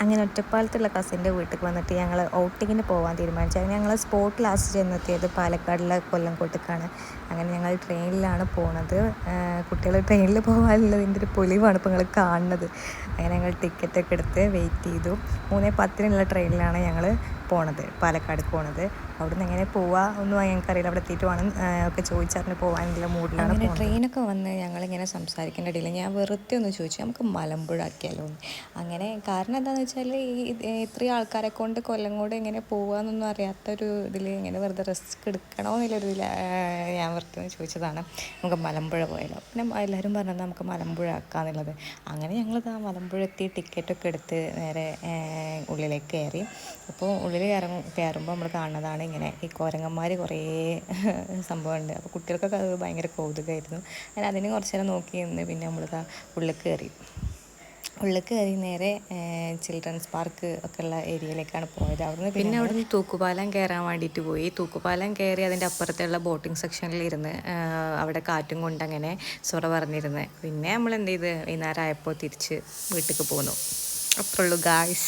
അങ്ങനെ ഒറ്റപ്പാലത്തുള്ള കസിൻ്റെ വീട്ടിൽ വന്നിട്ട് ഞങ്ങൾ ഔട്ടിങ്ങിന് പോകാൻ തീരുമാനിച്ചു. അങ്ങനെ ഞങ്ങൾ സ്പോട്ട് ലാസ്റ്റ് ചെന്നെത്തിയത് പാലക്കാടിലെ കൊല്ലംകോട്ടേക്കാണ്. അങ്ങനെ ഞങ്ങൾ ട്രെയിനിലാണ് പോണത്. കുട്ടികൾ ട്രെയിനിൽ പോകാനുള്ളതിൻ്റെ ഒരു പൊലിവാണ് ഇപ്പോൾ നിങ്ങൾ കാണുന്നത്. അങ്ങനെ ഞങ്ങൾ ടിക്കറ്റൊക്കെ എടുത്ത് വെയിറ്റ് ചെയ്തു. 3:10 ട്രെയിനിലാണ് ഞങ്ങൾ പോണത്, പാലക്കാട് പോണത്. അവിടുന്ന് എങ്ങനെ പോവുക ഒന്നും ഞങ്ങൾക്കറിയില്ല. അവിടെ എത്തിയിട്ട് വേണം ഒക്കെ ചോദിച്ചറിഞ്ഞ് പോകാനുള്ള മൂഡിലാണ്. അങ്ങനെ ട്രെയിനൊക്കെ വന്ന് ഞങ്ങളിങ്ങനെ സംസാരിക്കേണ്ട ഇടയിൽ ഞാൻ വെറുതെ ഒന്ന് ചോദിച്ചു, നമുക്ക് മലമ്പുഴ ആക്കിയാലോ എന്ന്. അങ്ങനെ കാരണം എന്താണെന്ന് വെച്ചാൽ ഇത്രയും ആൾക്കാരെ കൊണ്ട് കൊല്ലങ്കോട് എങ്ങനെ പോകുകയെന്നൊന്നും അറിയാത്തൊരു ഇതിൽ ഇങ്ങനെ വെറുതെ റിസ്ക് എടുക്കണോ എന്നുള്ളൊരു ഇതിൽ ഞാൻ വെറുതെ ചോദിച്ചതാണ്. നമുക്ക് മലമ്പുഴ പോയാലോ. പിന്നെ എല്ലാവരും പറഞ്ഞത് നമുക്ക് മലമ്പുഴ ആക്കാമെന്നുള്ളത്. അങ്ങനെ ഞങ്ങൾ മലമ്പുഴ എത്തി ടിക്കറ്റൊക്കെ എടുത്ത് നേരെ ഉള്ളിലേക്ക് കയറി. അപ്പോൾ ഉള്ളിൽ കയറുമ്പോൾ നമ്മൾ കാണുന്നതാണ് ഇങ്ങനെ ഈ കോരങ്ങന്മാർ കുറേ സംഭവമുണ്ട്. അപ്പോൾ കുട്ടികൾക്കൊക്കെ അത് ഭയങ്കര കൗതുകമായിരുന്നു. അങ്ങനെ അതിന് കുറച്ച് നേരം നോക്കി നിന്ന് പിന്നെ നമ്മളിതാ ഉള്ളിൽ കയറി നേരെ ചിൽഡ്രൻസ് പാർക്ക് ഒക്കെ ഉള്ള ഏരിയയിലേക്കാണ് പോയത്. അവിടുന്ന് തൂക്കുപാലം കയറാൻ വേണ്ടിയിട്ട് പോയി. തൂക്കുപാലം കയറി അതിൻ്റെ അപ്പുറത്തുള്ള ബോട്ടിംഗ് സെക്ഷനിൽ ഇരുന്ന് അവിടെ കാറ്റും കൊണ്ട് അങ്ങനെ സൊറ പറഞ്ഞിരുന്ന് പിന്നെ നമ്മൾ എന്ത് ചെയ്ത് വൈകുന്നേരം ആയപ്പോൾ തിരിച്ച് വീട്ടിലേക്ക് പോന്നു. അത്രേ ഉള്ളൂ ഗായ്സ്.